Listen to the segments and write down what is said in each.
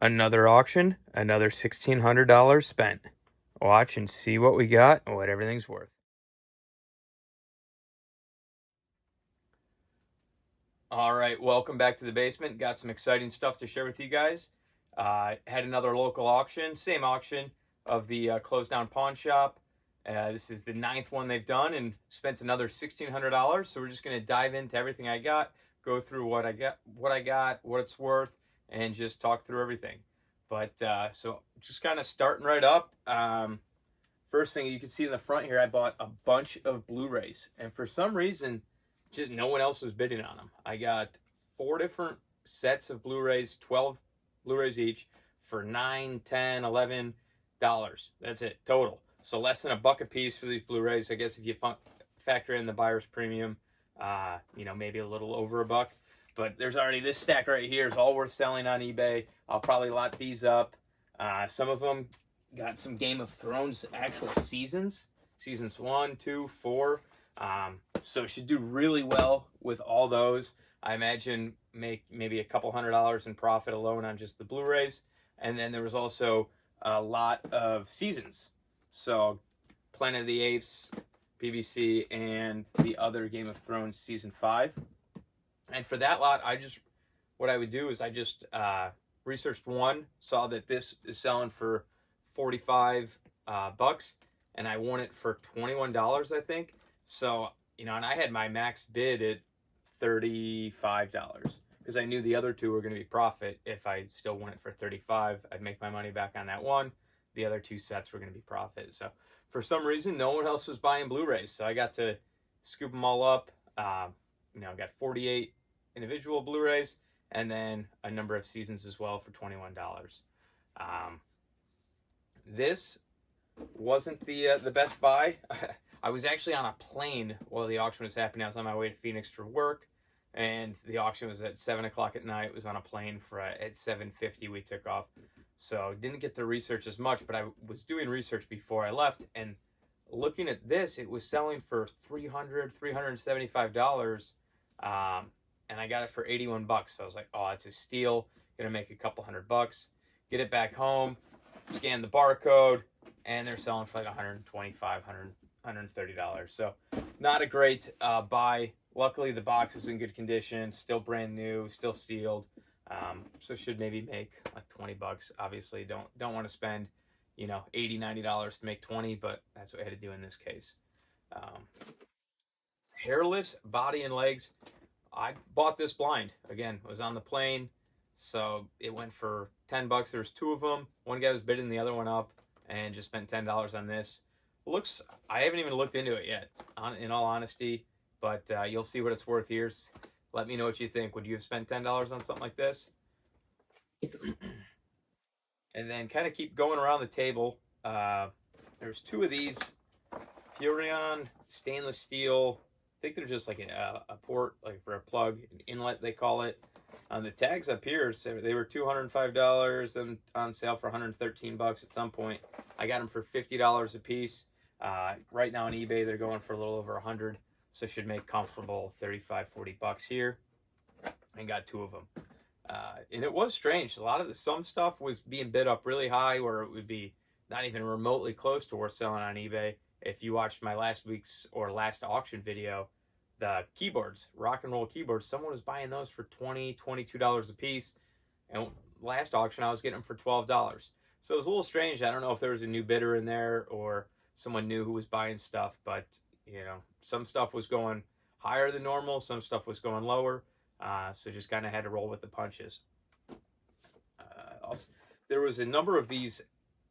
Another auction, another $1,600 spent. Watch and see what we got and what everything's worth. All right, welcome back to the basement. Got some exciting stuff to share with you guys. Had another local auction, same auction of the closed down pawn shop. This is the 9th one they've done, and spent another $1,600. So we're just going to dive into everything I got, go through what I got, what it's worth, and just talk through everything. But so just kind of starting right up. First thing you can see in the front here, I bought a bunch of Blu-rays, and for some reason, just no one else was bidding on them. I got 4 different sets of Blu-rays, 12 Blu-rays each, for $9, $10, $11. That's it total. So less than $1 a piece for these Blu-rays. I guess if you factor in the buyer's premium, maybe a little over $1. But there's already this stack right here. It's all worth selling on eBay. I'll probably lot these up. Some of them got some Game of Thrones actual seasons 1, 2, 4. So it should do really well with all those. I imagine make maybe a couple $100 in profit alone on just the Blu-rays. And then there was also a lot of seasons. So Planet of the Apes, BBC, and the other Game of Thrones season 5. And for that lot, what I would do is I just researched one, saw that this is selling for 45 bucks, and I won it for $21, I think. So, and I had my max bid at $35 because I knew the other two were going to be profit. If I still won it for 35, I'd make my money back on that one. The other 2 sets were going to be profit. So for some reason, no one else was buying Blu-rays. So I got to scoop them all up. I got 48 individual Blu-rays and then a number of seasons as well for $21. This wasn't the best buy. I was actually on a plane while the auction was happening. I was on my way to Phoenix for work, and the auction was at 7 o'clock at night. It was on a plane at 7:50 we took off. So didn't get to research as much, but I was doing research before I left, and looking at this, it was selling for $375, and I got it for 81 bucks. So I was like, oh, it's a steal. Gonna make a couple $100. Get it back home, scan the barcode, and they're selling for like $125, $130. So not a great buy. Luckily, the box is in good condition, still brand new, still sealed. So should maybe make like 20 bucks. Obviously, don't want to spend, $80, $90 to make 20, but that's what I had to do in this case. Hairless body and legs. I bought this blind. Again, it was on the plane, so it went for 10 bucks. There was 2 of them. One guy was bidding the other one up, and just spent $10 on this. I haven't even looked into it yet, in all honesty, but you'll see what it's worth here. Let me know what you think. Would you have spent $10 on something like this? And then kind of keep going around the table. There's 2 of these Furion stainless steel. I think they're just like a port, like for a plug, an inlet they call it. On the tags up here, so they were $205, then on sale for 113 bucks at some point. I got them for $50 a piece. Right now on eBay, they're going for a little over 100, so should make comfortable 35, 40 bucks here. And got 2 of them. And it was strange. Some stuff was being bid up really high, where it would be not even remotely close to worth selling on eBay. If you watched my last auction video, the keyboards, rock and roll keyboards, someone was buying those for $20, $22 a piece. And last auction, I was getting them for $12. So it was a little strange. I don't know if there was a new bidder in there or someone new who was buying stuff, but, some stuff was going higher than normal. Some stuff was going lower. So just kind of had to roll with the punches. There was a number of these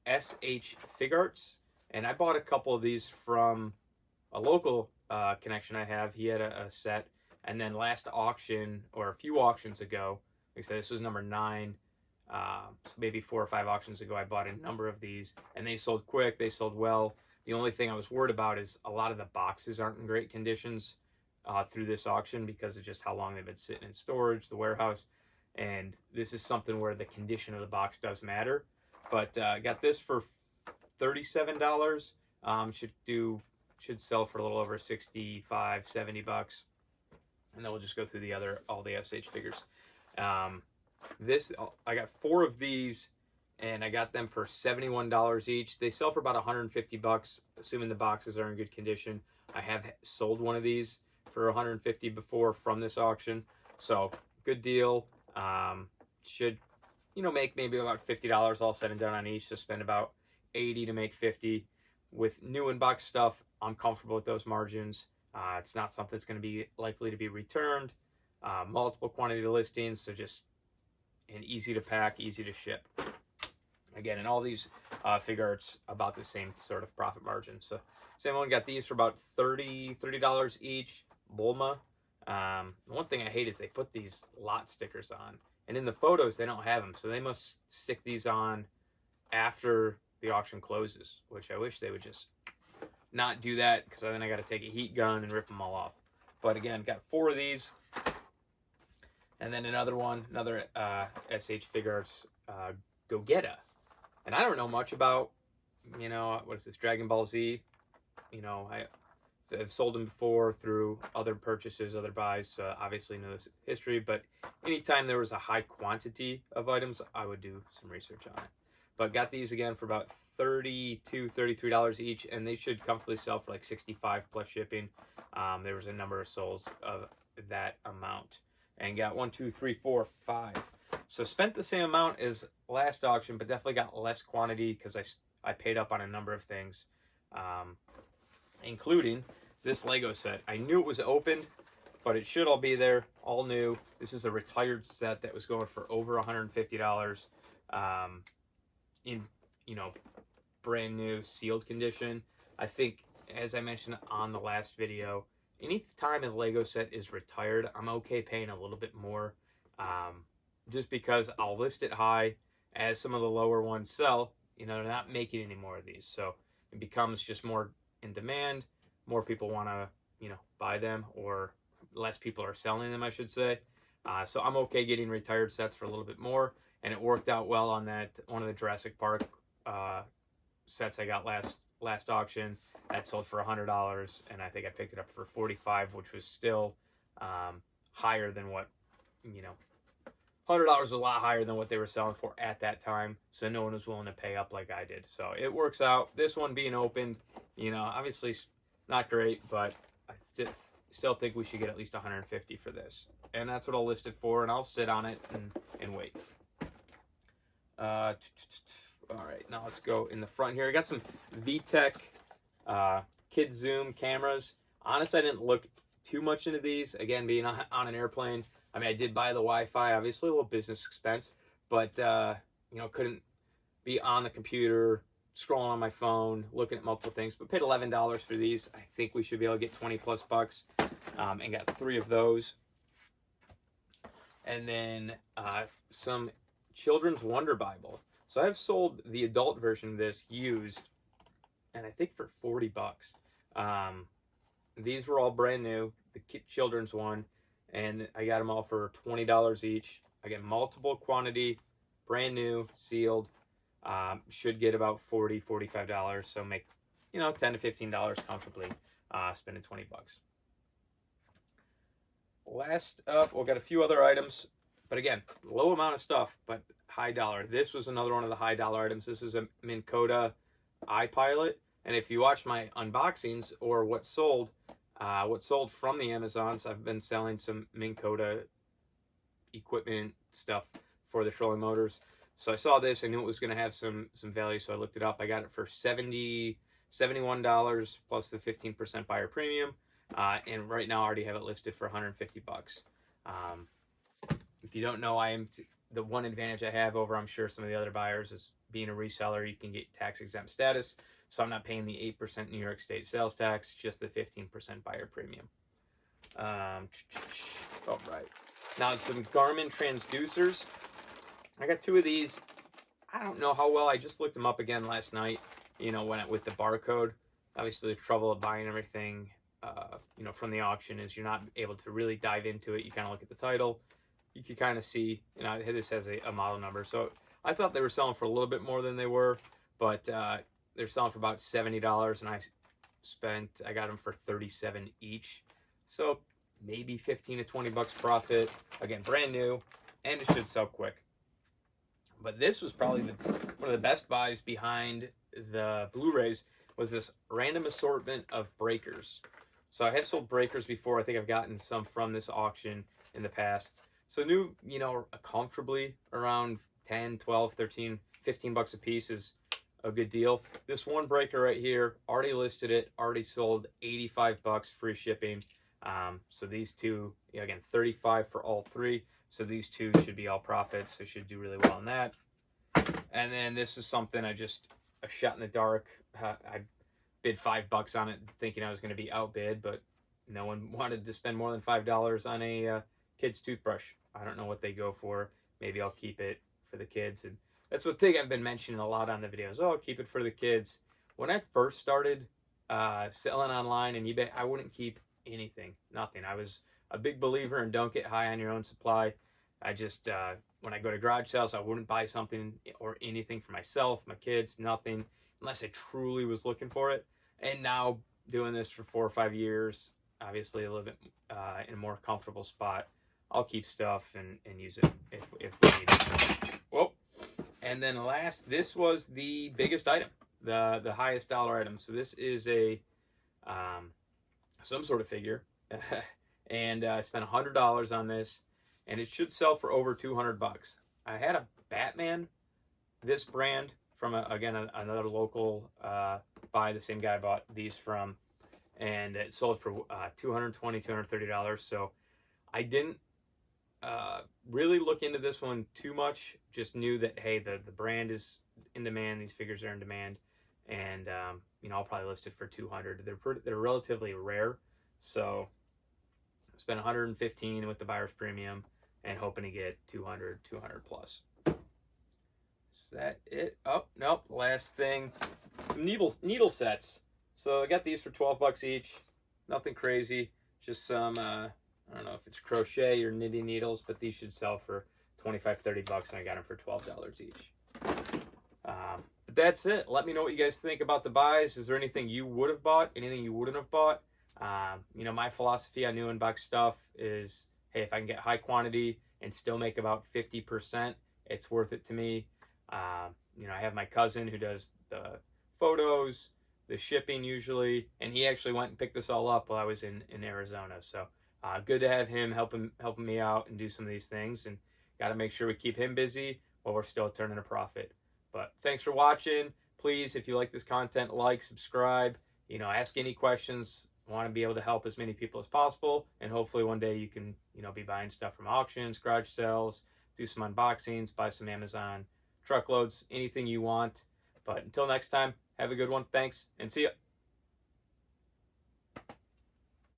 SH Figarts, and I bought a couple of these from a local connection I have. He had a set, and then last auction, or a few auctions ago, like I said, this was number 9, so maybe 4 or 5 auctions ago, I bought a number of these, and they sold quick, they sold well. The only thing I was worried about is a lot of the boxes aren't in great conditions through this auction because of just how long they've been sitting in storage, the warehouse, and this is something where the condition of the box does matter. But I got this for $37. Should sell for a little over 65, 70 bucks. And then we'll just go through all the SH figures. This, I got 4 of these, and I got them for $71 each. They sell for about 150 bucks, assuming the boxes are in good condition. I have sold one of these for 150 before from this auction, so good deal. Should, you know, make maybe about $50 all said and done on each, so spend about 80 to make 50. With new in-box stuff, I'm comfortable with those margins. It's not something that's going to be likely to be returned. Multiple quantity listings, so just and easy to pack, easy to ship. Again, and all these figure it's about the same sort of profit margin. So same one, got these for about $30 each. Bulma. One thing I hate is they put these lot stickers on, and in the photos they don't have them, so they must stick these on after the auction closes, which I wish they would just not do that, because then I got to take a heat gun and rip them all off. But again, got 4 of these. And then another one, another SH Figure Arts Gogeta. And I don't know much about, you know, what is this, Dragon Ball Z? You know, I've sold them before through other purchases, other buys, obviously know this history, but anytime there was a high quantity of items, I would do some research on it. But got these again for about $32, $33 each, and they should comfortably sell for like $65 plus shipping. There was a number of souls of that amount. And got 1, 2, 3, 4, 5. So spent the same amount as last auction, but definitely got less quantity because I paid up on a number of things, including this Lego set. I knew it was opened, but it should all be there, all new. This is a retired set that was going for over $150 in, you know, brand new sealed condition. I think, as I mentioned on the last video, any time a Lego set is retired, I'm okay paying a little bit more, just because I'll list it high. As some of the lower ones sell, you know, they're not making any more of these, so it becomes just more in demand. More people want to, you know, buy them, or less people are selling them, I should say. So I'm okay getting retired sets for a little bit more, and it worked out well on that one of the Jurassic Park sets I got last auction. That sold for $100, and I think I picked it up for $45, which was still higher than what, you know, $100 was a lot higher than what they were selling for at that time, so no one was willing to pay up like I did. So it works out. This one being opened, you know, obviously not great, but I still think we should get at least $150 for this. And that's what I'll list it for, and I'll sit on it and wait. All right, now let's go in the front here. I got some VTech kid zoom cameras. Honestly, I didn't look too much into these. Again, being on an airplane, I mean, I did buy the Wi-Fi, obviously a little business expense, but you know, couldn't be on the computer scrolling on my phone looking at multiple things, but paid $11 for these. I think we should be able to get 20 plus bucks, and got 3 of those. And then some Children's Wonder Bible. So I've sold the adult version of this used, and I think for 40 bucks. These were all brand new, the children's one, and I got them all for $20 each. I get multiple quantity, brand new, sealed. Should get about $40, $45, so make, you know, $10 to $15 comfortably, spending 20 bucks. Last up, we've got a few other items, but again, low amount of stuff, but high dollar. This was another one of the high dollar items. This is a Minn Kota iPilot, and if you watch my unboxings or what sold from the Amazons, I've been selling some Minn Kota equipment stuff for the trolling motors. So I saw this, I knew it was going to have some value, so I looked it up. I got it for $71 plus the 15% buyer premium, and right now I already have it listed for 150 bucks. If you don't know, the one advantage I have over, I'm sure, some of the other buyers is being a reseller. You can get tax exempt status, so I'm not paying the 8% New York State sales tax, just the 15% buyer premium. All right, now some Garmin transducers. I got 2 of these. I don't know how well. I just looked them up again last night, you know, with the barcode. Obviously, the trouble of buying everything, you know, from the auction is you're not able to really dive into it. You kind of look at the title. You can kind of see, you know, this has a model number. So I thought they were selling for a little bit more than they were, but they're selling for about $70, and I got them for $37 each. So maybe 15 to 20 bucks profit. Again, brand new, and it should sell quick. But this was probably one of the best buys behind the Blu-rays, was this random assortment of breakers. So I have sold breakers before. I think I've gotten some from this auction in the past. So new, you know, comfortably around 10, 12, 13, 15 bucks a piece is a good deal. This one breaker right here, already listed it, already sold, 85 bucks, free shipping. So these two, you know, again, 35 for all three. So these two should be all profits. So should do really well on that. And then this is something a shot in the dark. I bid $5 on it, thinking I was going to be outbid, but no one wanted to spend more than $5 on a kid's toothbrush. I don't know what they go for. Maybe I'll keep it for the kids. And that's what thing I've been mentioning a lot on the videos. Oh, keep it for the kids. When I first started selling online and eBay, I wouldn't keep anything, nothing. I was a big believer in don't get high on your own supply. I just, when I go to garage sales, I wouldn't buy something or anything for myself, my kids, nothing, unless I truly was looking for it. And now doing this for 4 or 5 years, obviously a little bit in a more comfortable spot, I'll keep stuff and use it if we need it. Whoa. And then last, this was the biggest item, the highest dollar item. So this is a some sort of figure, and I spent $100 on this, and it should sell for over 200 bucks. I had a Batman, this brand, from another local buy, the same guy I bought these from, and it sold for $220, $230. So I didn't really look into this one too much. Just knew that, hey, the brand is in demand, these figures are in demand, and you know, I'll probably list it for 200. They're relatively rare, so I spent 115 with the buyer's premium and hoping to get 200 plus. Is that it? Oh, nope. Last thing, some needle sets. So I got these for 12 bucks each. Nothing crazy. Just some, I don't know if it's crochet or knitting needles, but these should sell for 25, 30 bucks, and I got them for $12 each. But that's it. Let me know what you guys think about the buys. Is there anything you would have bought? Anything you wouldn't have bought? You know, my philosophy on new inbox stuff is, hey, if I can get high quantity and still make about 50%, it's worth it to me. You know, I have my cousin who does the photos, the shipping usually, and he actually went and picked this all up while I was in Arizona. So good to have him helping me out and do some of these things, and got to make sure we keep him busy while we're still turning a profit. But thanks for watching. Please, if you like this content, like, subscribe, you know, ask any questions. I want to be able to help as many people as possible, and hopefully one day you can, you know, be buying stuff from auctions, garage sales, do some unboxings, buy some Amazon truckloads, anything you want. But until next time, have a good one. Thanks, and see ya.